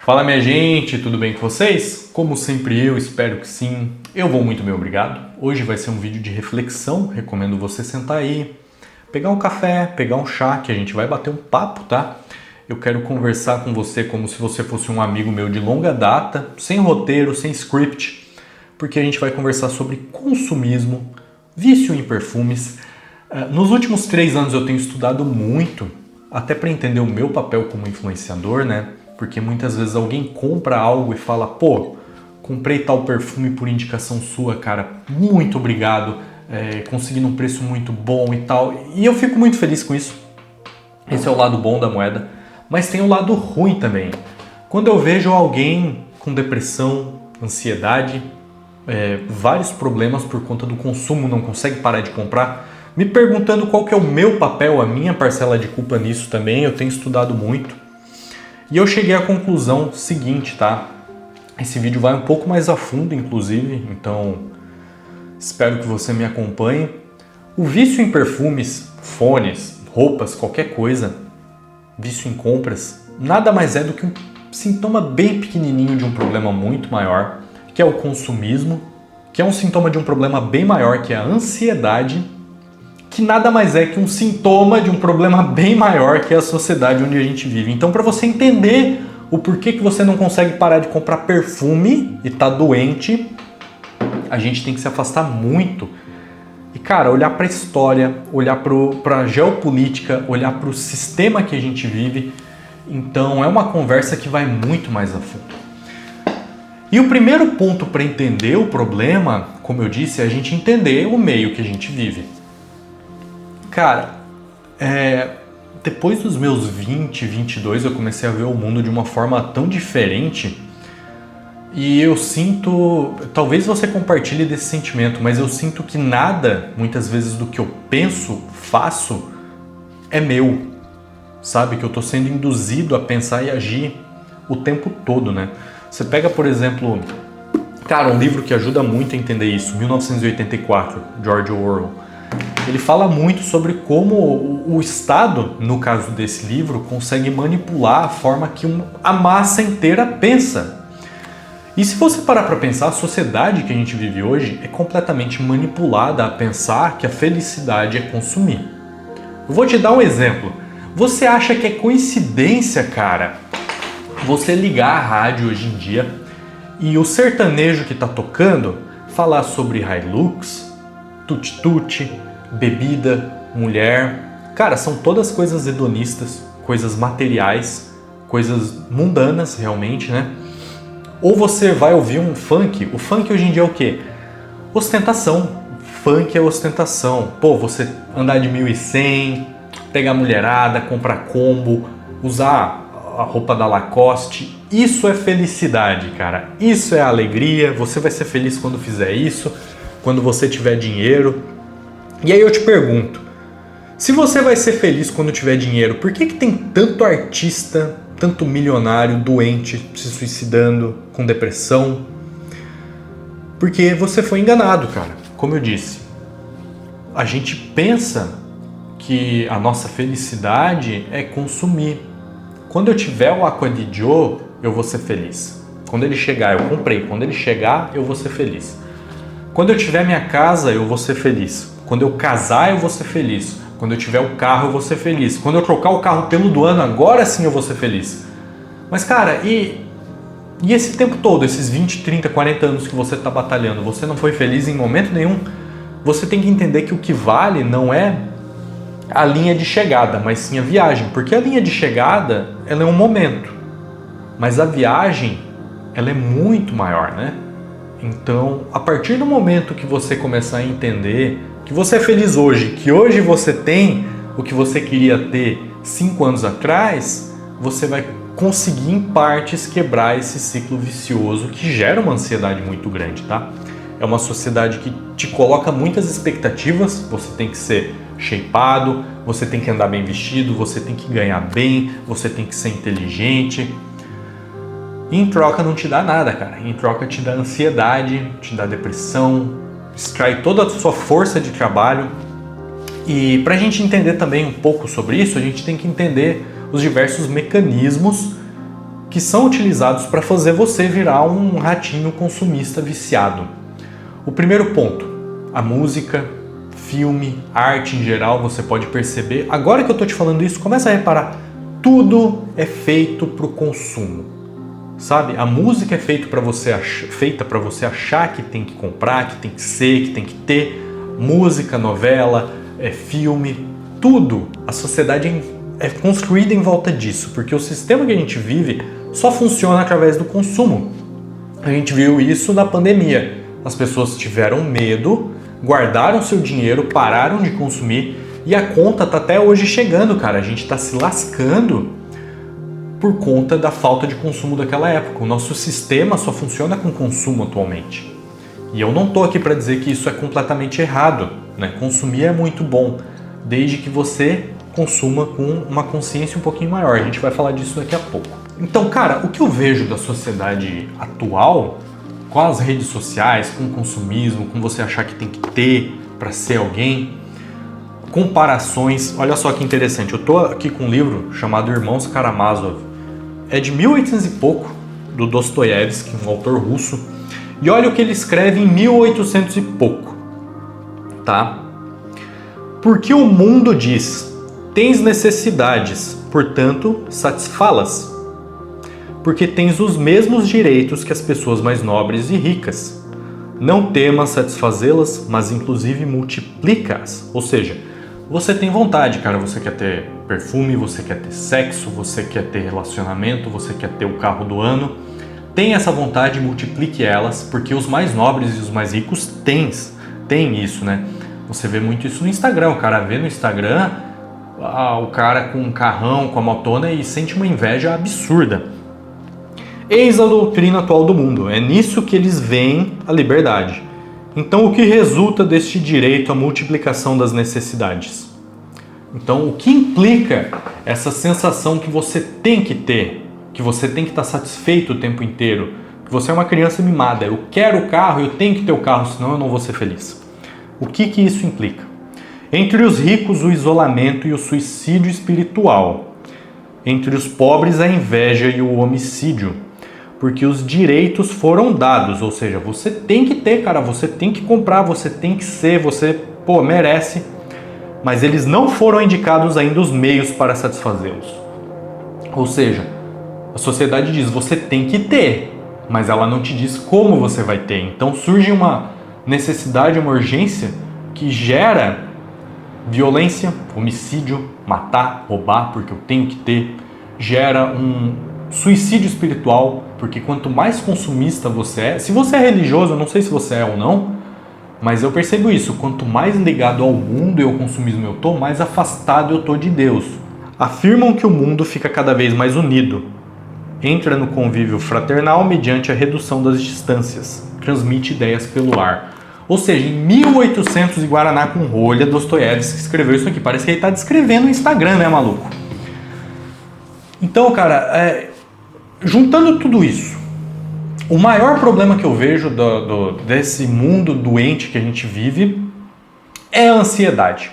Fala minha gente, tudo bem com vocês? Como sempre eu espero que sim. Eu vou muito bem, obrigado. Hoje vai ser um vídeo de reflexão, recomendo você sentar aí, pegar um café, pegar um chá, que a gente vai bater um papo, tá? Eu quero conversar com você como se você fosse um amigo meu de longa data, sem roteiro, sem script, porque a gente vai conversar sobre consumismo, vício em perfumes. Nos últimos 3 anos eu tenho estudado muito, até para entender o meu papel como influenciador, né? Porque muitas vezes alguém compra algo e fala, pô, comprei tal perfume por indicação sua, cara, muito obrigado, consegui num preço muito bom e tal. E eu fico muito feliz com isso. Esse é o lado bom da moeda. Mas tem o lado ruim também. Quando eu vejo alguém com depressão, ansiedade, vários problemas por conta do consumo, não consegue parar de comprar, me perguntando qual que é o meu papel, a minha parcela de culpa nisso também, eu tenho estudado muito. E eu cheguei à conclusão seguinte, tá? Esse vídeo vai um pouco mais a fundo, inclusive, então espero que você me acompanhe. O vício em perfumes, fones, roupas, qualquer coisa, vício em compras, nada mais é do que um sintoma bem pequenininho de um problema muito maior, que é o consumismo, que é um sintoma de um problema bem maior, que é a ansiedade, que nada mais é que um sintoma de um problema bem maior, que é a sociedade onde a gente vive. Então, para você entender o porquê que você não consegue parar de comprar perfume e tá doente, a gente tem que se afastar muito. E, cara, olhar para a história, olhar para a geopolítica, olhar para o sistema que a gente vive. Então, é uma conversa que vai muito mais a fundo. E o primeiro ponto para entender o problema, como eu disse, é a gente entender o meio que a gente vive. Cara, depois dos meus 20, 22, eu comecei a ver o mundo de uma forma tão diferente e eu sinto, talvez você compartilhe desse sentimento, mas eu sinto que nada, muitas vezes, do que eu penso, faço, é meu, sabe? Que eu tô sendo induzido a pensar e agir o tempo todo, né? Você pega, por exemplo, cara, um livro que ajuda muito a entender isso, 1984, George Orwell. Ele fala muito sobre como o Estado, no caso desse livro, consegue manipular a forma que a massa inteira pensa. E se você parar para pensar, a sociedade que a gente vive hoje é completamente manipulada a pensar que a felicidade é consumir. Eu vou te dar um exemplo. Você acha que é coincidência, cara, você ligar a rádio hoje em dia e o sertanejo que está tocando falar sobre Hilux, tuti-tuti, bebida, mulher, cara, são todas coisas hedonistas, coisas materiais, coisas mundanas realmente, né? Ou você vai ouvir um funk, o funk hoje em dia é o quê? Ostentação, funk é ostentação, pô, você andar de 1.100, pegar mulherada, comprar combo, usar a roupa da Lacoste, isso é felicidade, cara, isso é alegria, você vai ser feliz quando fizer isso, quando você tiver dinheiro. E aí eu te pergunto, se você vai ser feliz quando tiver dinheiro, por que tem tanto artista, tanto milionário doente, se suicidando, com depressão? Porque você foi enganado, cara. Como eu disse, a gente pensa que a nossa felicidade é consumir. Quando eu tiver o Acqua di Gio, eu vou ser feliz. Quando ele chegar, eu comprei. Quando ele chegar, eu vou ser feliz. Quando eu tiver minha casa, eu vou ser feliz. Quando eu casar, eu vou ser feliz. Quando eu tiver o carro, eu vou ser feliz. Quando eu trocar o carro pelo do ano, agora sim eu vou ser feliz. Mas, cara, e esse tempo todo, esses 20, 30, 40 anos que você está batalhando, você não foi feliz em momento nenhum? Você tem que entender que o que vale não é a linha de chegada, mas sim a viagem. Porque a linha de chegada, ela é um momento. Mas a viagem, ela é muito maior, né? Então, a partir do momento que você começar a entender que você é feliz hoje, que hoje você tem o que você queria ter 5 anos atrás, você vai conseguir em partes quebrar esse ciclo vicioso que gera uma ansiedade muito grande, tá? É uma sociedade que te coloca muitas expectativas, você tem que ser shapeado, você tem que andar bem vestido, você tem que ganhar bem, você tem que ser inteligente. E em troca não te dá nada, cara. Em troca te dá ansiedade, te dá depressão, extrai toda a sua força de trabalho. E para a gente entender também um pouco sobre isso, a gente tem que entender os diversos mecanismos que são utilizados para fazer você virar um ratinho consumista viciado. O primeiro ponto, a música, filme, arte em geral, você pode perceber. Agora que eu estou te falando isso, começa a reparar, tudo é feito para o consumo. Sabe? A música é feita para você achar que tem que comprar, que tem que ser, que tem que ter. Música, novela, filme, tudo. A sociedade é construída em volta disso, porque o sistema que a gente vive só funciona através do consumo. A gente viu isso na pandemia. As pessoas tiveram medo, guardaram seu dinheiro, pararam de consumir e a conta tá até hoje chegando, cara. A gente tá se lascando por conta da falta de consumo daquela época. O nosso sistema só funciona com consumo atualmente. E eu não tô aqui para dizer que isso é completamente errado, né? Consumir é muito bom, desde que você consuma com uma consciência um pouquinho maior. A gente vai falar disso daqui a pouco. Então, cara, o que eu vejo da sociedade atual, com as redes sociais, com o consumismo, com você achar que tem que ter para ser alguém, comparações. Olha só que interessante, eu tô aqui com um livro chamado Irmãos Karamazov. É de 1800 e pouco, do Dostoiévski, um autor russo. E olha o que ele escreve em 1800 e pouco, tá? Porque o mundo diz, tens necessidades, portanto, satisfá-las. Porque tens os mesmos direitos que as pessoas mais nobres e ricas. Não temas satisfazê-las, mas inclusive multiplica-as. Ou seja, você tem vontade, cara, você quer ter perfume, você quer ter sexo, você quer ter relacionamento, você quer ter o carro do ano. Tem essa vontade, multiplique elas, porque os mais nobres e os mais ricos têm isso, né? Você vê muito isso no Instagram, o cara vê no Instagram o cara com um carrão, com a motona e sente uma inveja absurda. Eis a doutrina atual do mundo, é nisso que eles veem a liberdade. Então o que resulta deste direito à multiplicação das necessidades? Então o que implica essa sensação que você tem que ter, que você tem que estar satisfeito o tempo inteiro, que você é uma criança mimada, eu quero o carro, eu tenho que ter o carro, senão eu não vou ser feliz. O que isso implica? Entre os ricos, o isolamento e o suicídio espiritual. Entre os pobres, a inveja e o homicídio. Porque os direitos foram dados, ou seja, você tem que ter, cara, você tem que comprar, você tem que ser, você, merece. Mas eles não foram indicados ainda os meios para satisfazê-los. Ou seja, a sociedade diz, você tem que ter, mas ela não te diz como você vai ter. Então surge uma necessidade, uma urgência que gera violência, homicídio, matar, roubar, porque eu tenho que ter, gera um suicídio espiritual, porque quanto mais consumista você é, se você é religioso, eu não sei se você é ou não, mas eu percebo isso, quanto mais ligado ao mundo e ao consumismo eu tô, mais afastado eu tô de Deus. Afirmam que o mundo fica cada vez mais unido, entra no convívio fraternal mediante a redução das distâncias, transmite ideias pelo ar. Ou seja, em 1800 e Guaraná com rolha, Dostoiévski escreveu isso aqui. Parece que ele está descrevendo o Instagram, né, maluco? Então, cara, juntando tudo isso, o maior problema que eu vejo desse mundo doente que a gente vive é a ansiedade,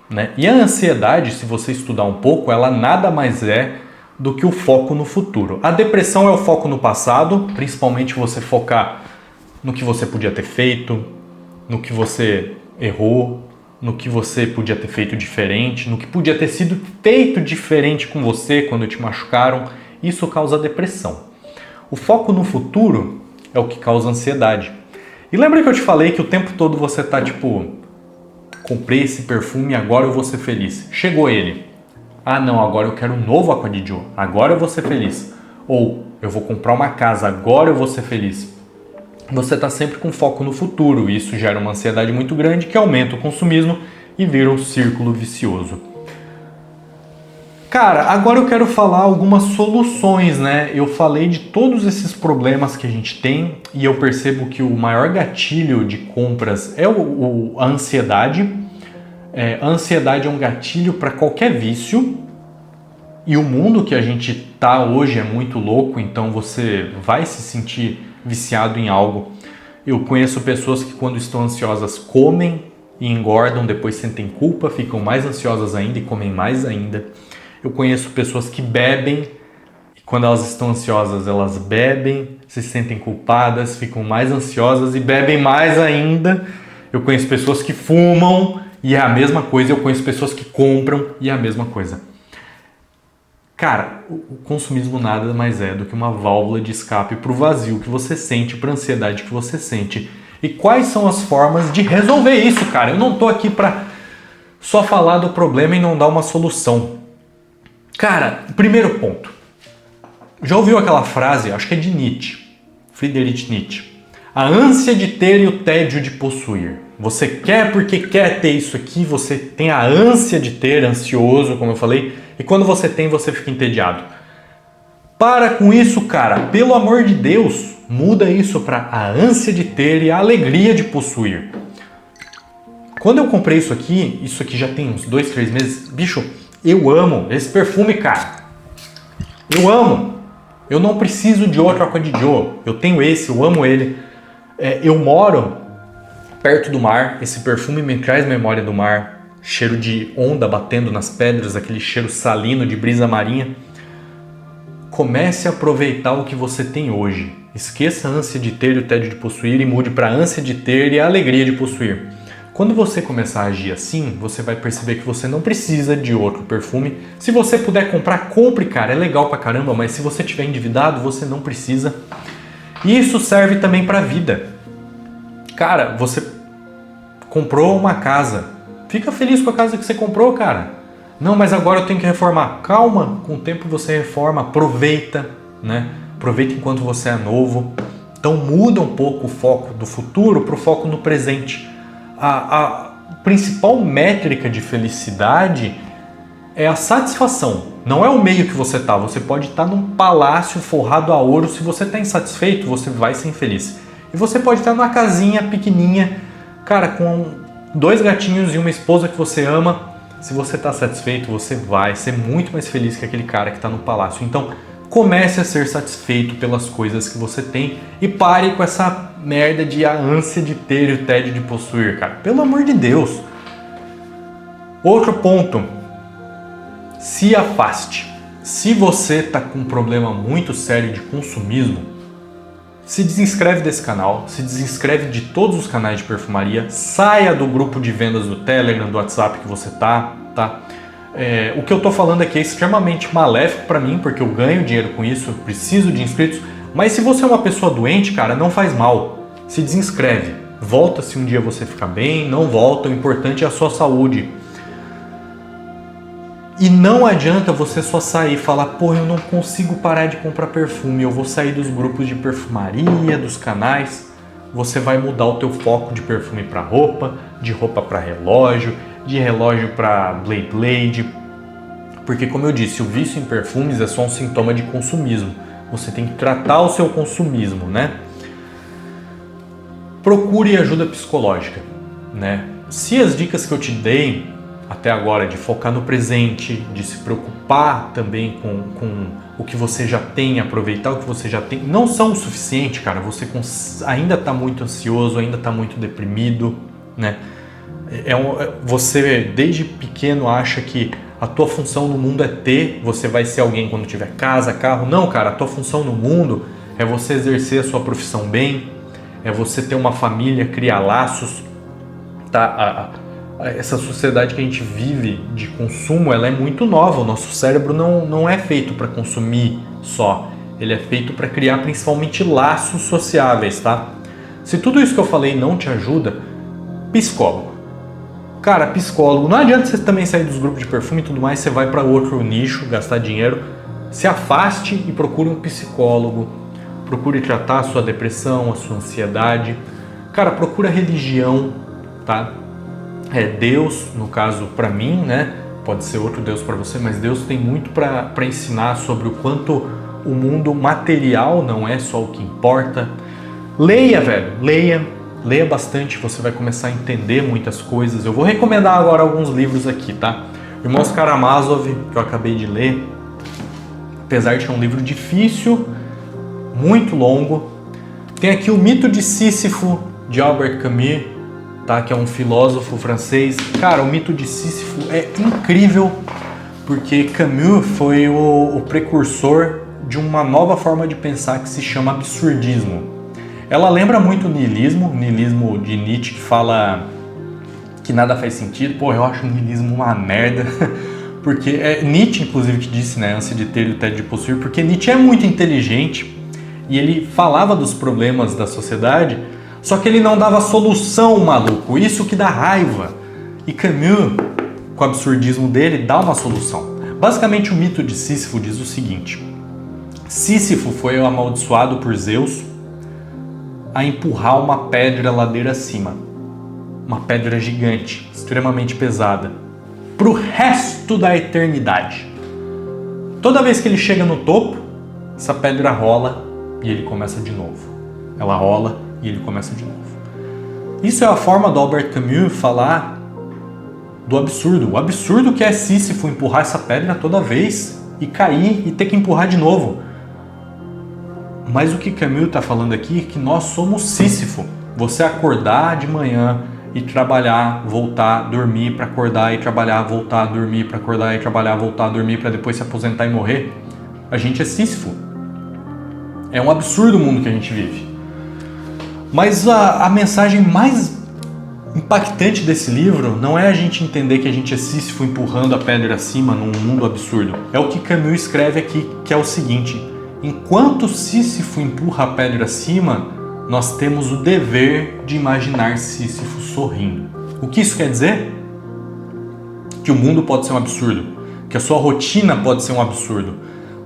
né? E a ansiedade, se você estudar um pouco, ela nada mais é do que o foco no futuro. A depressão é o foco no passado, principalmente você focar no que você podia ter feito, no que você errou, no que você podia ter feito diferente, no que podia ter sido feito diferente com você quando te machucaram. Isso causa depressão. O foco no futuro é o que causa ansiedade. E lembra que eu te falei que o tempo todo você tá tipo, comprei esse perfume, agora eu vou ser feliz. Chegou ele. Ah não, agora eu quero um novo Acqua di Gio, agora eu vou ser feliz. Ou eu vou comprar uma casa, agora eu vou ser feliz. Você está sempre com foco no futuro e isso gera uma ansiedade muito grande que aumenta o consumismo e vira um círculo vicioso. Cara, agora eu quero falar algumas soluções, né? Eu falei de todos esses problemas que a gente tem e eu percebo que o maior gatilho de compras é a ansiedade. A ansiedade é um gatilho para qualquer vício e o mundo que a gente tá hoje é muito louco, então você vai se sentir viciado em algo. Eu conheço pessoas que quando estão ansiosas comem e engordam, depois sentem culpa, ficam mais ansiosas ainda e comem mais ainda. Eu conheço pessoas que bebem e Quando elas estão ansiosas, elas bebem, se sentem culpadas, ficam mais ansiosas e bebem mais ainda. Eu conheço pessoas que fumam e é a mesma coisa. Eu conheço pessoas que compram e é a mesma coisa. Cara, o consumismo nada mais é do que uma válvula de escape para o vazio que você sente, para a ansiedade que você sente. E quais são as formas de resolver isso, cara? Eu não tô aqui para só falar do problema e não dar uma solução. Cara, primeiro ponto. Já ouviu aquela frase, acho que é de Nietzsche, Friedrich Nietzsche. A ânsia de ter e o tédio de possuir. Você quer porque quer ter isso aqui, você tem a ânsia de ter, ansioso, como eu falei, e quando você tem, você fica entediado. Para com isso, cara. Pelo amor de Deus, muda isso para a ânsia de ter e a alegria de possuir. Quando eu comprei isso aqui já tem uns 2, 3 meses. Bicho, eu amo esse perfume, cara. Eu amo. Eu não preciso de outro Acqua di Gio. Eu tenho esse, eu amo ele. Eu moro perto do mar. Esse perfume me traz memória do mar. Cheiro de onda batendo nas pedras, aquele cheiro salino de brisa marinha. Comece a aproveitar o que você tem hoje. Esqueça a ânsia de ter e o tédio de possuir e mude para a ânsia de ter e a alegria de possuir. Quando você começar a agir assim, você vai perceber que você não precisa de outro perfume. Se você puder comprar, compre, cara. É legal pra caramba, mas se você estiver endividado, você não precisa. E isso serve também pra vida. Cara, você comprou uma casa. Fica feliz com a casa que você comprou, cara. Não, mas agora eu tenho que reformar. Calma, com o tempo você reforma, aproveita, né? Aproveita enquanto você é novo. Então muda um pouco o foco do futuro para o foco no presente. A principal métrica de felicidade é a satisfação. Não é o meio que você tá. Você pode estar num palácio forrado a ouro. Se você está insatisfeito, você vai ser infeliz. E você pode estar numa casinha pequenininha, cara, com 2 gatinhos e uma esposa que você ama. Se você está satisfeito, você vai ser muito mais feliz que aquele cara que está no palácio. Então, comece a ser satisfeito pelas coisas que você tem e pare com essa merda de a ânsia de ter e o tédio de possuir, cara. Pelo amor de Deus. Outro ponto. Se afaste. Se você está com um problema muito sério de consumismo, se desinscreve desse canal, se desinscreve de todos os canais de perfumaria, saia do grupo de vendas do Telegram, do WhatsApp que você tá? O que eu tô falando aqui é extremamente maléfico para mim, porque eu ganho dinheiro com isso, eu preciso de inscritos, mas se você é uma pessoa doente, cara, não faz mal, se desinscreve, volta se um dia você ficar bem, não volta, o importante é a sua saúde. E não adianta você só sair e falar, pô, eu não consigo parar de comprar perfume, eu vou sair dos grupos de perfumaria, dos canais. Você vai mudar o teu foco de perfume para roupa, de roupa para relógio, de relógio para Blade. Porque, como eu disse, o vício em perfumes é só um sintoma de consumismo. Você tem que tratar o seu consumismo, né? Procure ajuda psicológica, né? Se as dicas que eu te dei até agora, de focar no presente, de se preocupar também com o que você já tem, aproveitar o que você já tem, não são o suficiente, cara. Você ainda está muito ansioso, ainda está muito deprimido, né? Você, desde pequeno, acha que a tua função no mundo é ter, você vai ser alguém quando tiver casa, carro. Não, cara, a tua função no mundo é você exercer a sua profissão bem, é você ter uma família, criar laços, tá? Essa sociedade que a gente vive de consumo, ela é muito nova. O nosso cérebro não é feito para consumir só. Ele é feito para criar principalmente laços sociáveis, tá? Se tudo isso que eu falei não te ajuda, psicólogo. Cara, psicólogo. Não adianta você também sair dos grupos de perfume e tudo mais, você vai para outro nicho, gastar dinheiro. Se afaste e procure um psicólogo. Procure tratar a sua depressão, a sua ansiedade. Cara, procura religião, tá? Deus, no caso para mim, né? Pode ser outro Deus para você, mas Deus tem muito para ensinar sobre o quanto o mundo material não é só o que importa. Leia, velho, leia bastante, você vai começar a entender muitas coisas. Eu vou recomendar agora alguns livros aqui, tá? Irmãos Karamazov, que eu acabei de ler, apesar de ser um livro difícil, muito longo. Tem aqui o Mito de Sísifo, de Albert Camus, tá? Que é um filósofo francês. Cara, o Mito de Sísifo é incrível, porque Camus foi o precursor de uma nova forma de pensar que se chama absurdismo. Ela lembra muito o niilismo de Nietzsche, que fala que nada faz sentido. Pô, eu acho o niilismo uma merda, porque é Nietzsche, inclusive, que disse, né, ânsia de ter e o tédio de possuir, porque Nietzsche é muito inteligente e ele falava dos problemas da sociedade, só que ele não dava solução, maluco, isso que dá raiva. E Camus, com o absurdismo dele, dá uma solução. Basicamente, o mito de Sísifo diz o seguinte: Sísifo foi amaldiçoado por Zeus a empurrar uma pedra ladeira acima, uma pedra gigante, extremamente pesada, para o resto da eternidade. Toda vez que ele chega no topo, essa pedra rola e ele começa de novo. Ela rola e ele começa de novo. Isso é a forma do Albert Camus falar do absurdo. O absurdo que é Sísifo empurrar essa pedra toda vez e cair e ter que empurrar de novo. Mas o que Camus está falando aqui é que nós somos Sísifo. Você acordar de manhã e trabalhar, voltar, dormir para acordar e trabalhar, voltar, dormir para acordar e trabalhar, voltar, dormir para depois se aposentar e morrer. A gente é Sísifo. É um absurdo o mundo que a gente vive. Mas a mensagem mais impactante desse livro não é a gente entender que a gente é Sísifo empurrando a pedra acima num mundo absurdo. É o que Camus escreve aqui, que é o seguinte: enquanto Sísifo empurra a pedra acima, nós temos o dever de imaginar Sísifo sorrindo. O que isso quer dizer? Que o mundo pode ser um absurdo, que a sua rotina pode ser um absurdo,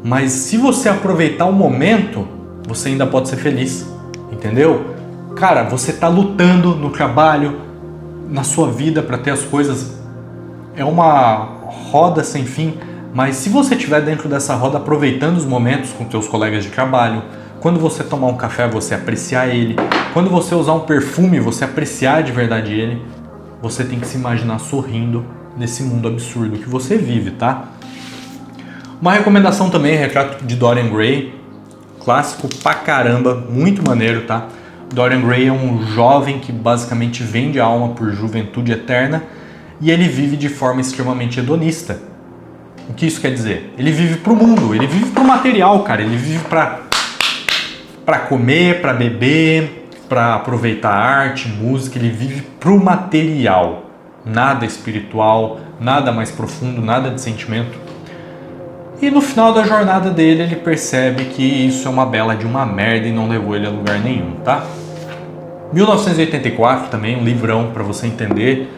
mas se você aproveitar o momento, você ainda pode ser feliz, entendeu? Cara, você tá lutando no trabalho, na sua vida para ter as coisas, é uma roda sem fim, mas se você estiver dentro dessa roda aproveitando os momentos com seus colegas de trabalho, quando você tomar um café, você apreciar ele, quando você usar um perfume, você apreciar de verdade ele, você tem que se imaginar sorrindo nesse mundo absurdo que você vive, tá? Uma recomendação também é Retrato de Dorian Gray, clássico pra caramba, muito maneiro, tá? Dorian Gray é um jovem que basicamente vende a alma por juventude eterna e ele vive de forma extremamente hedonista. O que isso quer dizer? Ele vive pro mundo, ele vive pro material, cara. Ele vive pra comer, pra beber, pra aproveitar arte, música. Ele vive pro material. Nada espiritual, nada mais profundo, nada de sentimento. E no final da jornada dele, ele percebe que isso é uma bela de uma merda e não levou ele a lugar nenhum, tá? 1984 também, um livrão para você entender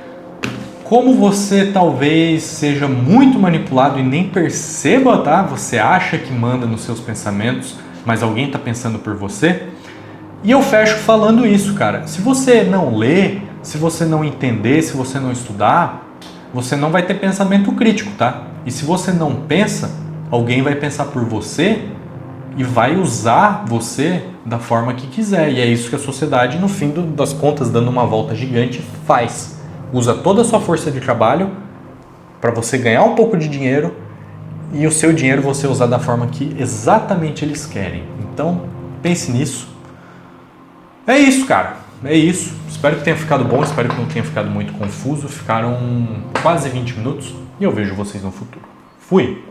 como você talvez seja muito manipulado e nem perceba, tá? Você acha que manda nos seus pensamentos, mas alguém tá pensando por você. E eu fecho falando isso, cara. Se você não ler, se você não entender, se você não estudar, você não vai ter pensamento crítico, tá? E se você não pensa, alguém vai pensar por você e vai usar você da forma que quiser. E é isso que a sociedade, no fim das contas, dando uma volta gigante, faz. Usa toda a sua força de trabalho para você ganhar um pouco de dinheiro e o seu dinheiro você usar da forma que exatamente eles querem. Então, pense nisso. É isso, cara. É isso. Espero que tenha ficado bom, espero que não tenha ficado muito confuso. Ficaram quase 20 minutos e eu vejo vocês no futuro. Fui!